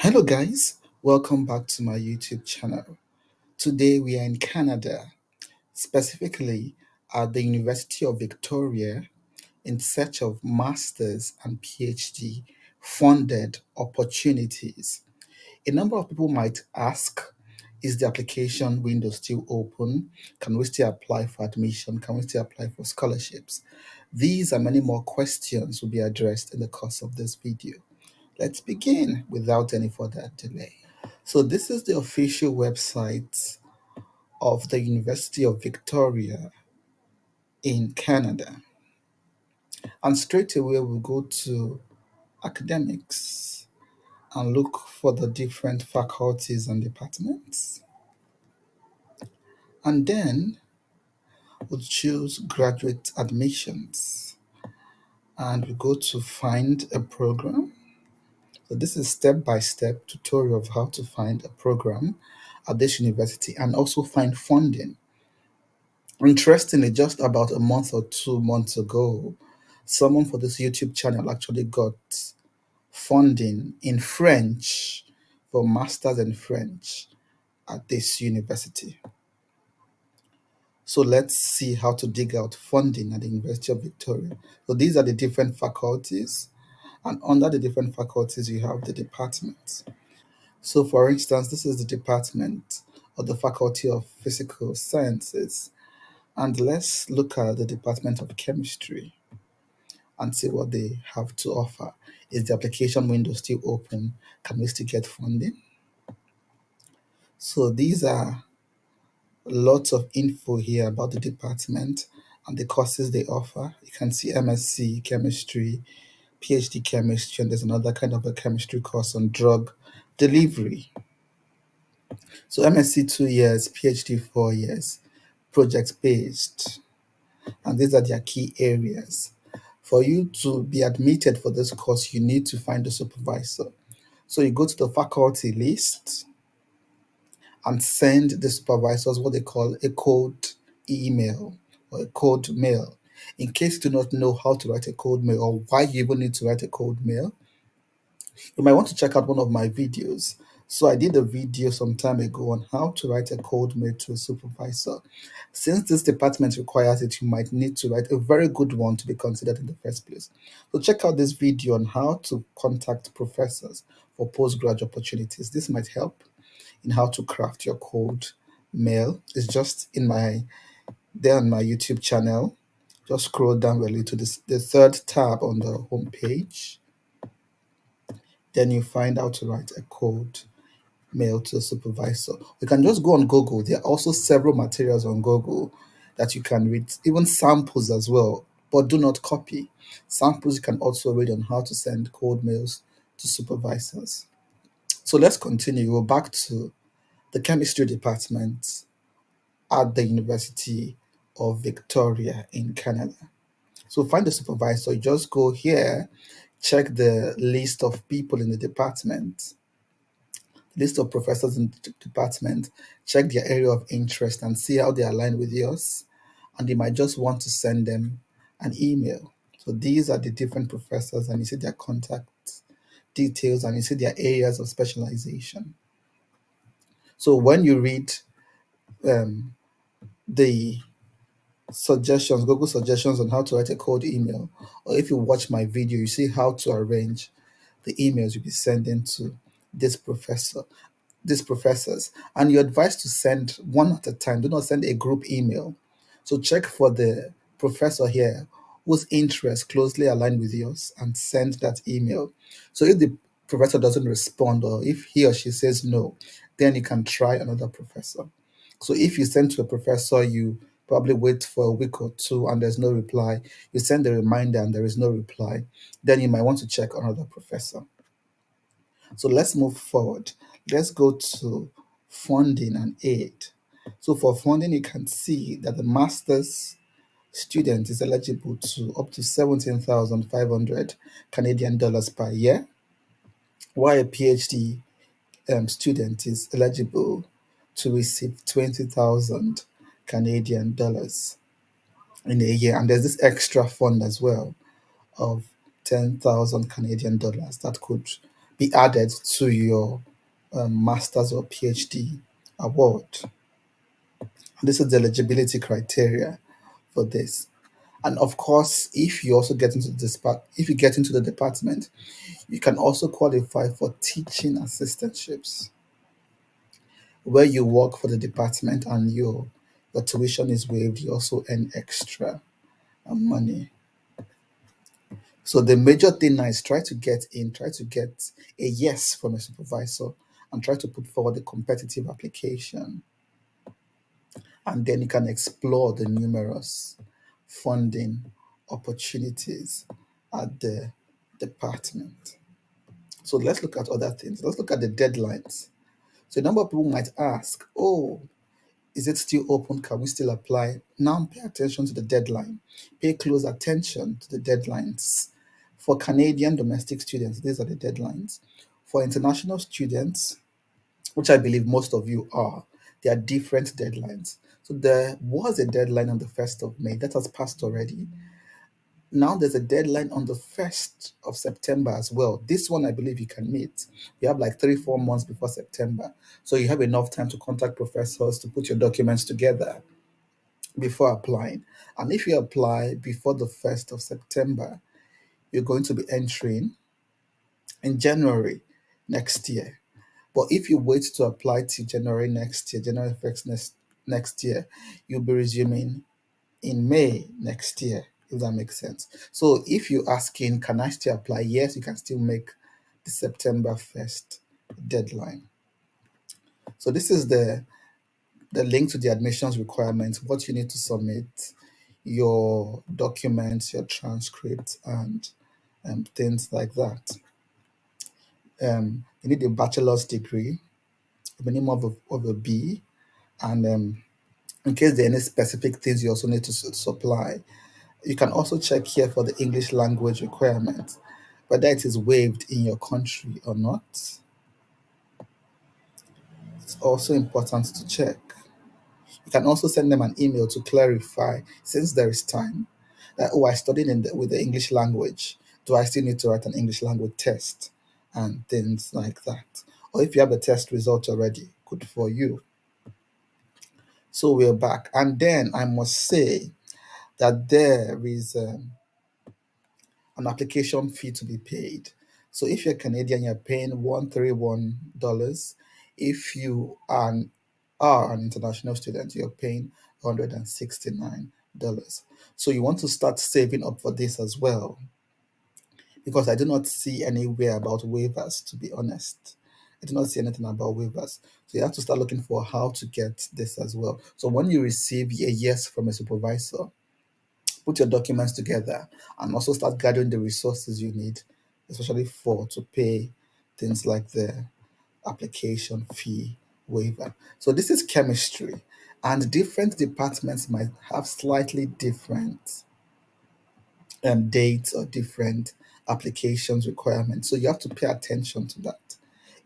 Hello, guys. Welcome back to my YouTube channel. Today we are in Canada, specifically at the University of Victoria, in search of master's and PhD funded opportunities. A number of people might ask, is the application window still open? Can we still apply for admission? Can we still apply for scholarships? These and many more questions will be addressed in the course of this video. Let's begin without any further delay. So, this is the official website of the University of Victoria in Canada. And straight away, we'll go to academics and look for the different faculties and departments. And then we'll choose graduate admissions and we go to find a program. So, this is step-by-step tutorial of how to find a program at this university and also find funding. Interestingly, just about a month or 2 months ago, someone for this YouTube channel actually got funding in French for masters in French at this university. So let's see how to dig out funding at the University of Victoria. So these are the different faculties, and under the different faculties, you have the departments. So, for instance, this is the department of the Faculty of Physical Sciences. And let's look at the Department of Chemistry and see what they have to offer. Is the application window still open? Can we still get funding? So these are lots of info here about the department and the courses they offer. You can see MSc Chemistry, PhD Chemistry, and there's another kind of a chemistry course on drug delivery. So MSc 2 years, PhD 4 years, project based. And these are their key areas. For you to be admitted for this course, you need to find a supervisor. So you go to the faculty list and send the supervisors what they call a code email or a code mail. In case you do not know how to write a code mail or why you even need to write a code mail, you might want to check out one of my videos. So I did a video some time ago on how to write a code mail to a supervisor. Since this department requires it, you might need to write a very good one to be considered in the first place. So check out this video on how to contact professors for postgraduate opportunities. This might help in how to craft your code mail. It's just in my there on my YouTube channel. Just scroll down really to the third tab on the home page. Then you find out to write a code mail to a supervisor. You can just go on Google. There are also several materials on Google that you can read, even samples as well, but do not copy. Samples you can also read on how to send code mails to supervisors. So let's continue. We're back to the chemistry department at the University of Victoria in Canada. So find the supervisor. You just go here, check the list of people in the department, list of professors in the department, check their area of interest and see how they align with yours. And you might just want to send them an email. So these are the different professors, and you see their contact details and you see their areas of specialization. So when you read um, the suggestions, Google suggestions on how to write a cold email, or if you watch my video, you see how to arrange the emails you'll be sending to this professor, these professors. And you're advised to send one at a time. Do not send a group email. So check for the professor here whose interests closely align with yours and send that email. So if the professor doesn't respond or if he or she says no, then you can try another professor. So if you send to a professor, you probably wait for a week or two and there's no reply. You send a reminder and there is no reply. Then you might want to check another professor. So let's move forward. Let's go to funding and aid. So for funding, you can see that the master's student is eligible to up to 17,500 Canadian dollars per year, while a PhD student is eligible to receive 20,000 Canadian dollars in a year. And there's this extra fund as well of 10,000 Canadian dollars that could be added to your master's or PhD award. This is the eligibility criteria for this. And of course, if you also get into this part, if you get into the department, you can also qualify for teaching assistantships, where you work for the department and your tuition is waived. You also earn extra money. So the major thing now is try to get a yes from a supervisor, and try to put forward a competitive application. And then you can explore the numerous funding opportunities at the department. So let's look at other things. Let's look at the deadlines. So a number of people might ask, oh, is it still open? Can we still apply? Now pay attention to the deadline. Pay close attention to the deadlines. For Canadian domestic students, these are the deadlines. For international students, which I believe most of you are, there are different deadlines. So there was a deadline on the 1st of May that has passed already. Now there's a deadline on the 1st of September as well. This one I believe you can meet. You have like 3, 4 months before September. So you have enough time to contact professors to put your documents together before applying. And if you apply before the 1st of September, you're going to be entering in January next year. But if you wait to apply till January next year, January 1st next year, you'll be resuming in May next year, if that makes sense. So if you're asking, can I still apply? Yes, you can still make the September 1st deadline. So this is the link to the admissions requirements, what you need to submit, your documents, your transcript, and things like that. You need a bachelor's degree, a minimum of a B, and in case there are any specific things you also need to supply. You can also check here for the English language requirement, whether it is waived in your country or not. It's also important to check. You can also send them an email to clarify, since there is time, that, oh, I studied with the English language. Do I still need to write an English language test and things like that? Or if you have a test result already, good for you. So we're back. And then I must say that there is an application fee to be paid. So if you're Canadian, you're paying $131. If you are an international student, you're paying $169. So you want to start saving up for this as well, because I do not see anywhere about waivers, to be honest. I do not see anything about waivers. So you have to start looking for how to get this as well. So when you receive a yes from a supervisor, put your documents together and also start gathering the resources you need, especially for to pay things like the application fee waiver. So this is chemistry, and different departments might have slightly different dates or different applications requirements. So you have to pay attention to that.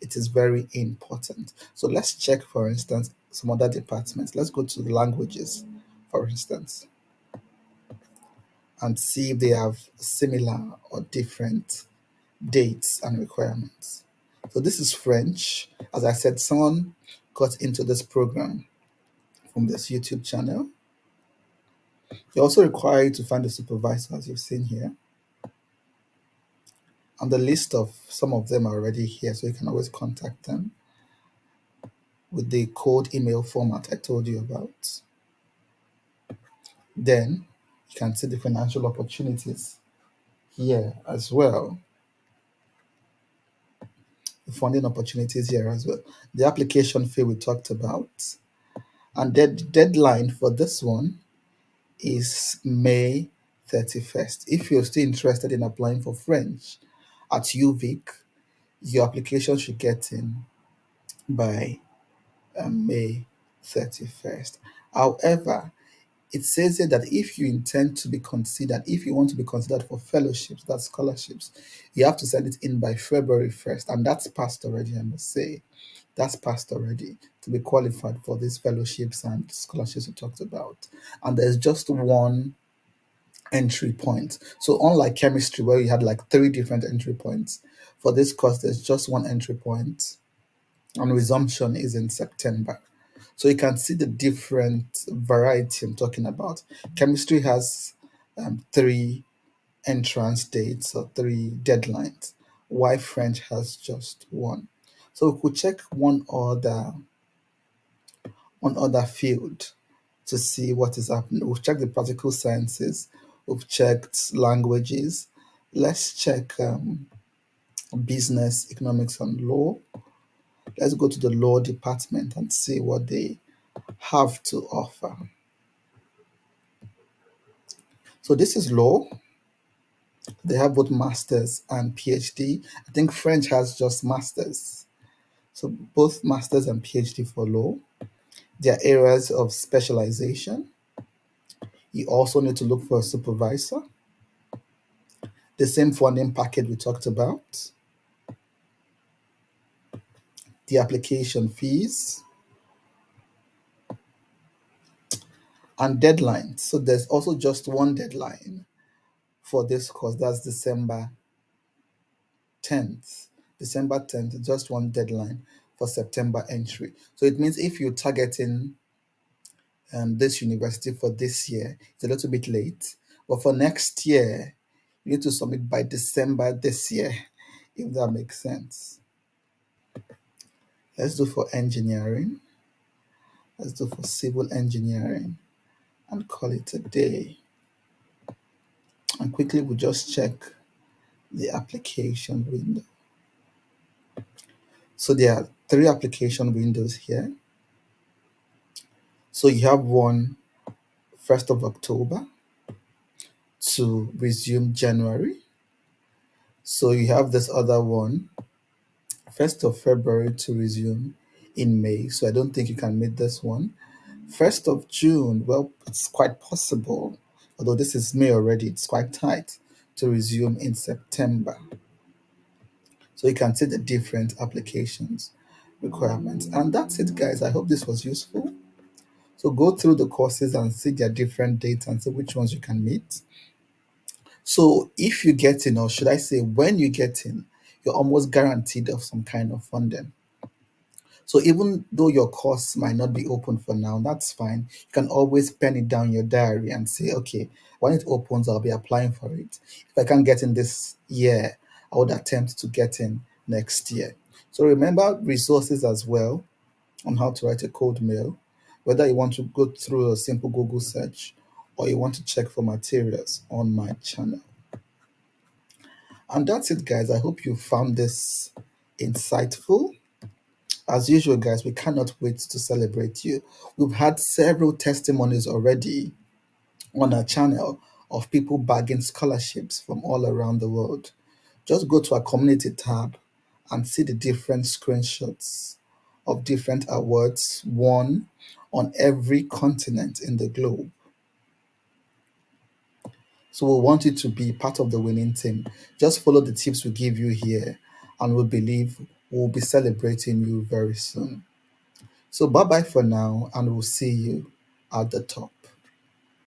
It is very important. So let's check, for instance, some other departments. Let's go to the languages, for instance, and see if they have similar or different dates and requirements. So this is French. As I said, someone got into this program from this YouTube channel. They also require you to find a supervisor, as you've seen here. And the list of some of them are already here, so you can always contact them with the code email format I told you about. Then you can see the financial opportunities here as well. The funding opportunities here as well. The application fee we talked about. And the deadline for this one is May 31st. If you're still interested in applying for French at UVic, your application should get in by May 31st. However, it says here that if you intend to be considered, if you want to be considered for fellowships, that's scholarships, you have to send it in by February 1st. And that's passed already, I must say. That's passed already to be qualified for these fellowships and scholarships we talked about. And there's just one entry points. So unlike chemistry where you had like three different entry points, for this course there's just one entry point, and resumption is in September. So you can see the different variety I'm talking about. Chemistry has three entrance dates or three deadlines, while French has just one. So we could check one other field to see what is happening. We've checked the practical sciences, we've checked languages. Let's check business, economics, and law. Let's go to the law department and see what they have to offer. So this is law. They have both masters and PhD. I think French has just masters. So both masters and PhD for law. Their areas of specialization. You also need to look for a supervisor. The same funding package we talked about. The application fees and deadlines. So there's also just one deadline for this course. That's December 10th. December 10th, just one deadline for September entry. So it means if you're targeting this university for this year, it's a little bit late. But for next year, you need to submit by December this year, if that makes sense. Let's do for engineering. Let's do for civil engineering and call it a day. And quickly, we'll just check the application window. So there are three application windows here. So you have one 1st of October to resume January. So you have this other one 1st of February to resume in May. So I don't think you can meet this one. 1st of June, well, it's quite possible, although this is May already, it's quite tight to resume in September. So you can see the different applications requirements. And that's it, guys. I hope this was useful. So go through the courses and see their different dates and see which ones you can meet. So if you get in, or should I say when you get in, you're almost guaranteed of some kind of funding. So even though your course might not be open for now, that's fine. You can always pen it down in your diary and say, okay, when it opens, I'll be applying for it. If I can't get in this year, I would attempt to get in next year. So remember resources as well on how to write a code mail, whether you want to go through a simple Google search or you want to check for materials on my channel. And that's it, guys. I hope you found this insightful. As usual, guys, we cannot wait to celebrate you. We've had several testimonies already on our channel of people bagging scholarships from all around the world. Just go to our community tab and see the different screenshots of different awards won on every continent in the globe. So we want you to be part of the winning team. Just follow the tips we give you here, and we believe we'll be celebrating you very soon. So bye bye for now, and we'll see you at the top.